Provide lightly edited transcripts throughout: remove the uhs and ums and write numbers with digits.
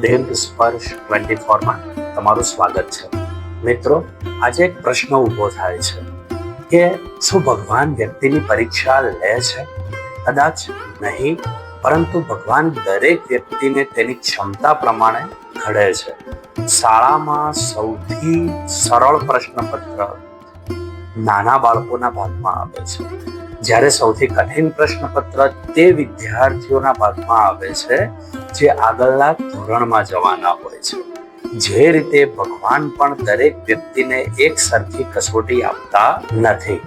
પ્રેમ સ્પર્શ 24 માં તમારું સ્વાગત છે. મિત્રો, આજે એક પ્રશ્ન ઊભો થાય છે કે શું ભગવાન વ્યક્તિની પરીક્ષા લે છે? કદાચ નહીં, પરંતુ ભગવાન દરેક વ્યક્તિને તેની ક્ષમતા પ્રમાણે ઘડે છે. શાળામાં સૌથી સરળ પ્રશ્નપત્ર નાના બાળકોના ભાગમાં આવે છે, જ્યારે સૌથી કઠિન પ્રશ્નપત્ર તે વિદ્યાર્થીઓના ભાગમાં આવે છે જે આગળના ધોરણમાં જવાના હોય છે. જે રીતે ભગવાન પણ દરેક વ્યક્તિને એક સરખી કસોટી આપતા નથી.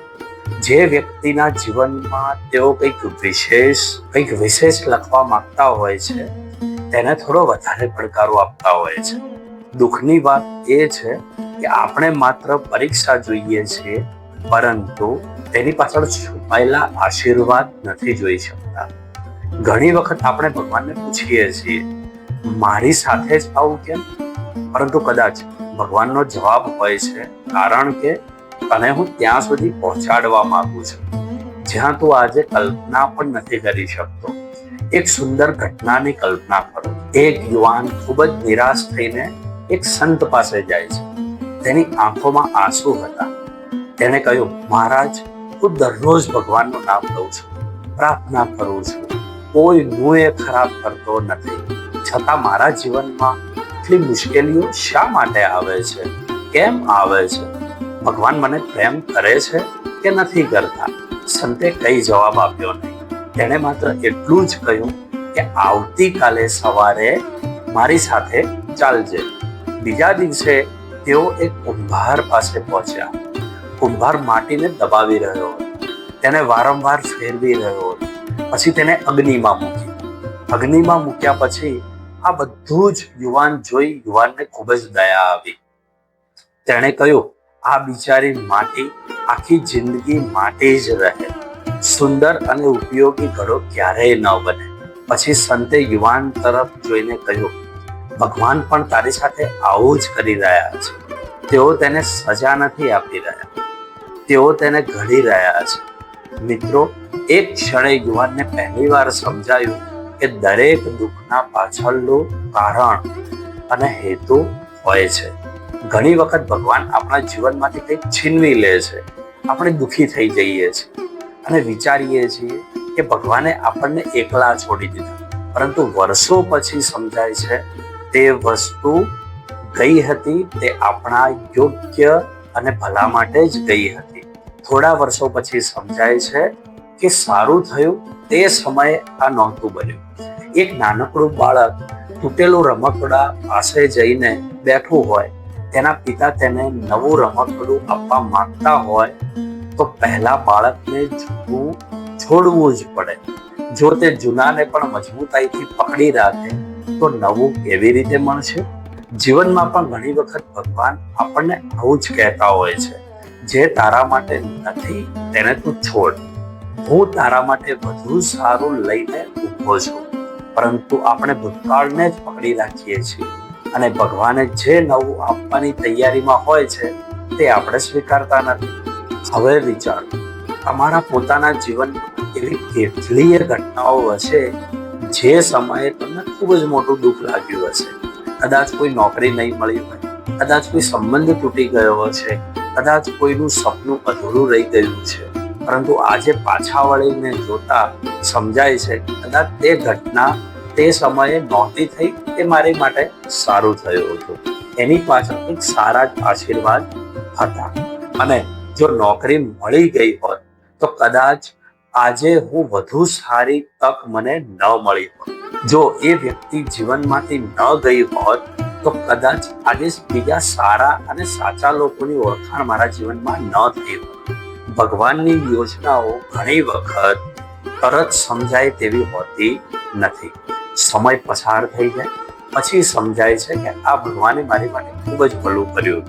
જે વ્યક્તિના જીવનમાં તેઓ કંઈક વિશેષ લખવા માંગતા હોય છે, તેને થોડો વધારે પડકારો આપતા હોય છે. દુઃખની વાત એ છે કે આપણે માત્ર પરીક્ષા જોઈએ છીએ, પરંતુ તેની પાછળ છુપાયેલા આશીર્વાદ નથી જોઈ શકતા. ઘણી વખત આપણે ભગવાનને પૂછીએ છીએ, મારી સાથે જ આવું કેમ? પરંતુ કદાચ ભગવાનનો જવાબ હોય છે, કારણ કે તને હું ત્યાં સુધી પહોંચાડવા માંગુ છું જ્યાં તું આજે કલ્પના પણ નથી કરી શકતો. એક સુંદર ઘટનાની કલ્પના કરો. એક યુવાન ખૂબ જ નિરાશ થઈને એક સંત પાસે જાય છે. તેની આંખોમાં આંસુ હતા. તેણે કહ્યું, મહારાજ, હું દરરોજ ભગવાનનું નામ લઉં છું, પ્રાર્થના કરું છું, કોઈનું એ ખરાબ કરતો નથી, છતાં મારા જીવનમાં એટલી મુશ્કેલીઓ શા માટે આવે છે? કેમ આવે છે? ભગવાન મને પ્રેમ કરે છે કે નથી કરતા? સંતે કઈ જવાબ આપ્યો નહીં. તેણે માત્ર એટલું જ કહ્યું કે આવતીકાલે સવારે મારી સાથે ચાલજે. બીજા દિવસે તેઓ એક કુંભાર પાસે પહોંચ્યા. કુંભાર માટીને દબાવી રહ્યો હતો. તેને વારંવાર ફેરવી રહ્યો હતો. પછી તેને અગ્નિમાં મૂકી. અગ્નિમાં મૂક્યા પછી આ બધું જ યુવાનને ખૂબ જ દયા આવી. તેણે કહ્યું, આ બિચારી માટી આખી જિંદગી માટી જ રહે, સુંદર અને ઉપયોગી ઘડો ક્યારેય ન બને. પછી સંતે યુવાન તરફ જોઈને કહ્યું, ભગવાન પણ તારી સાથે આવું જ કરી રહ્યા છે. તેઓ તેને સજા નથી આપી રહ્યા, તેઓ તેને ઘડી રહ્યા છે. મિત્રો, એક ક્ષણે યુવાનને પહેલીવાર સમજાયું કે દરેક દુઃખના પાછળનું કારણ અને હેતુ હોય છે. ઘણી વખત ભગવાન આપણા જીવનમાંથી કંઈક છીનવી લે છે. આપણે દુઃખી થઈ જઈએ છીએ અને વિચારીએ છીએ કે ભગવાને આપણને એકલા છોડી દીધા. પરંતુ વર્ષો પછી સમજાય છે તે વસ્તુ ગઈ હતી તે આપણા યોગ્ય અને ભલા માટે જ ગઈ હતી. થોડા વર્ષો પછી સમજાય છે કે સારું થયું તે સમયે આ નહોતું બન્યું. એક નાનકડું બાળક તૂટેલું રમકડા પાસે જઈને બેઠું હોય, તેના પિતા તેને નવું રમકડું આપવા માંગતા હોય તો પહેલા બાળકને જૂનું છોડવું જ પડે. જો તે જૂનાને પણ મજબૂતાઈથી પકડી રાખે તો નવું કેવી રીતે મળશે? જીવનમાં પણ ઘણી વખત ભગવાન આપણને આવું જ કહેતા હોય છે, જે તારા માટે નથી તેને તું છોડ. હું તારા માટે વધુ સારું લઈને ઊભો છું. પરંતુ આપણે ભૂતકાળને જ પકડી રાખીએ છીએ અને ભગવાને જે નવું આપવાની તૈયારીમાં હોય છે તે આપણે સ્વીકારતા નથી. હવે વિચારો, તમારા પોતાના જીવનમાં એવી કેટલીય ઘટનાઓ હશે જે સમયે તમને ખૂબ જ મોટું દુઃખ લાગ્યું હશે. કદાચ કોઈ નોકરી નહીં મળી હોય, કદાચ કોઈ સંબંધ તૂટી ગયો હશે, કદાચ કોઈનું સપનું અધૂરું રહી ગયું છે. પરંતુ આજે પાછા વળીને જોતા સમજાય છે કે કદાચ તે ઘટના તે સમયે નહોતી થઈ, એ મારી માટે સારું થયું હતું. એની પાછળ એક સારા જ આશીર્વાદ હતા. અને જો નોકરી મળી ગઈ હોત તો કદાચ આજે હું વધુ સારી તક મને ન મળી હોત. જો એ વ્યક્તિ જીવનમાંથી ન ગઈ હોત તો કદાચ આજે બીજા સારા અને સાચા લોકોની ઓળખાણ મારા જીવનમાં ન થઈ હોત. ભગવાનની યોજનાઓ ઘણી વખત તરત સમજાય તેવી હોતી નથી. સમય પસાર થઈ જાય પછી સમજાય છે કે આ ભગવાને મારી માટે ખૂબ જ ભલું કર્યું.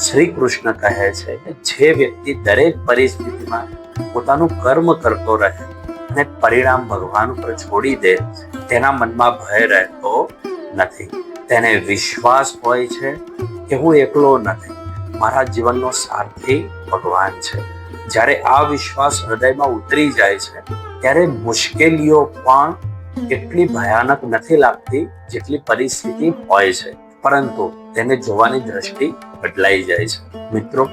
શ્રી કૃષ્ણ કહે છે કે જે વ્યક્તિ દરેક પરિસ્થિતિમાં પોતાનું કર્મ કરતો રહે અને પરિણામ ભગવાન ઉપર છોડી દે, તેના મનમાં ભય રહેતો નથી. તેને વિશ્વાસ હોય છે કે હું એકલો નથી, મારા જીવનનો સારથી ભગવાન છે. જ્યારે આ વિશ્વાસ હૃદયમાં ઉતરી જાય છે ત્યારે મુશ્કેલીઓ પણ એટલી ભયાનક નથી લાગતી જેટલી પરિસ્થિતિ હોય છે, પરંતુ તેને જોવાની દ્રષ્ટિ બદલાઈ જાય છે. મિત્રો,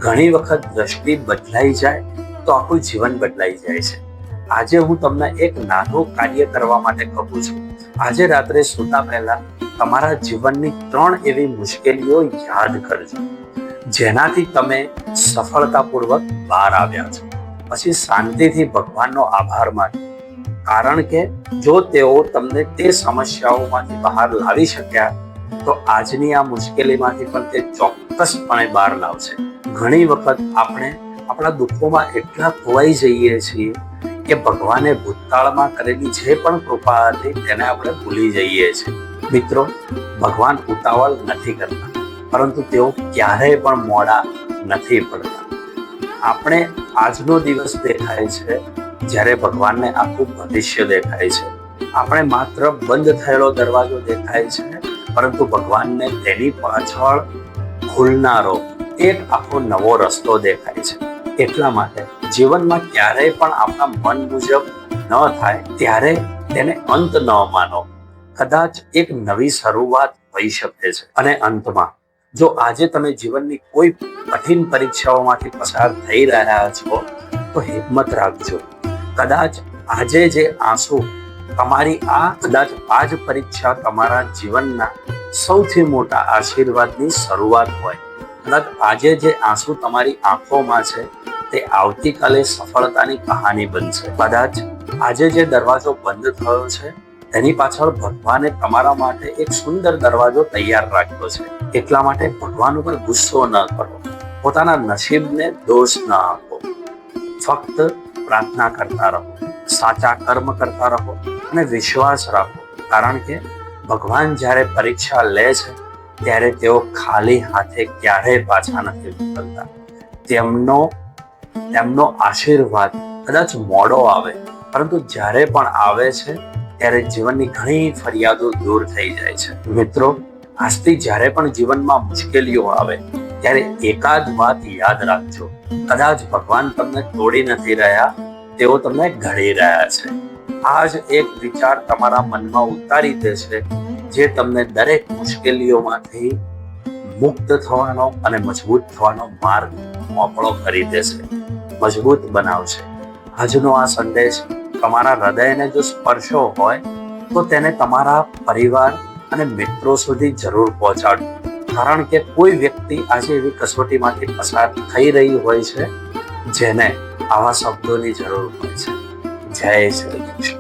ઘણી વખત દ્રષ્ટિ બદલાઈ જાય તો આખું જીવન બદલાઈ જાય છે. આજે હું તમને એક નાનું કાર્ય કરવા માટે કહું છું. આજે રાત્રે સૂતા પહેલા તમારા જીવનની 3 એવી મુશ્કેલીઓ યાદ કરજો જેનાથી તમે સફળતાપૂર્વક બહાર આવ્યા છો. પછી શાંતિથી ભગવાનનો આભાર માનો, કારણ કે જો તેઓ તમને તે સમસ્યાઓમાંથી બહાર લાવી શક્યા તો આજની આ મુશ્કેલીમાંથી પણ તે ચોક્કસપણે બહાર લાવશે. ઘણી વખત આપણે આપણા દુઃખોમાં એટલા ખોવાઈ જઈએ છીએ કે ભગવાને ભૂતકાળમાં કરેલી જે પણ કૃપા હતી તેને આપણે ભૂલી જઈએ છીએ. મિત્રો, ભગવાન ઉતાવળ નથી કરતા, પરંતુ તેઓ ક્યારેય પણ મોડા નથી પડતા. આપણે આજનો દિવસ દેખાય છે જ્યારે ભગવાનને આખું ભવિષ્ય દેખાય છે. આપણે માત્ર બંધ થયેલો દરવાજો દેખાય છે, પરંતુ ભગવાનને તેની પાછળ ખુલનારો એક આખો નવો રસ્તો દેખાય છે. એટલા માટે જીવનમાં ક્યારેય પણ આપણા મન મુજબ ન થાય ત્યારે તેને અંત ન માનો. કદાચ એક નવી શરૂઆત હોઈ શકે છે. અને અંતમાં, જો આજે તમે જીવનની કોઈ કઠિન પરીક્ષાઓમાંથી પસાર થઈ રહ્યા છો તો હિંમત રાખજો. કદાચ આજે જે આંસુ કદાચ આ જ પરીક્ષા તમારા જીવનના સૌથી મોટા આશીર્વાદની શરૂઆત હોય. કદાચ આજે જે આંસુ તમારી આંખોમાં છે તે આવતીકાલે સફળતાની કહાની બનશે. કદાચ આજે જે દરવાજો બંધ થયો છે તેની પાછળ ભગવાને તમારા માટે એક સુંદર દરવાજો તૈયાર રાખ્યો છે. એટલા માટે ભગવાન ઉપર ગુસ્સો ન કરો, પોતાના નસીબને દોષ ન આપો. ફક્ત પ્રાર્થના કરતા રહો, સાચા કર્મ કરતા રહો અને વિશ્વાસ રાખો, કારણ કે ભગવાન જ્યારે પરીક્ષા લે છે ત્યારે તેઓ ખાલી હાથે ક્યારેય પાછા નથી મોકલતા. તેમનો આશીર્વાદ કદાચ મોડો આવે, પરંતુ જ્યારે પણ આવે છે ત્યારે જીવનની ઘણી ફરિયાદો દૂર થઈ જાય છે. મિત્રો, આજથી જ્યારે પણ જીવનમાં મુશ્કેલીઓ આવે ત્યારે એકાદ વાત યાદ રાખજો. કદાચ ભગવાન તમને તોડી નથી રહ્યા, તેઓ તમને ઘડી રહ્યા છે. આ જ એક વિચાર તમારા મનમાં ઉતારી દેશે જે તમને દરેક મુશ્કેલીઓમાંથી મુક્ત થવાનો અને મજબૂત થવાનો માર્ગ મોકળો કરી દેશે, મજબૂત બનાવશે. આજનો આ સંદેશ તમારા હૃદયને જો સ્પર્શો હોય તો તેને તમારા પરિવાર અને મિત્રો સુધી જરૂર પહોંચાડો, કારણ કે કોઈ વ્યક્તિ આજે એવી કસોટીમાંથી પસાર થઈ રહી હોય છે જેને આવા શબ્દોની જરૂર હોય છે. જય શ્રી કૃષ્ણ.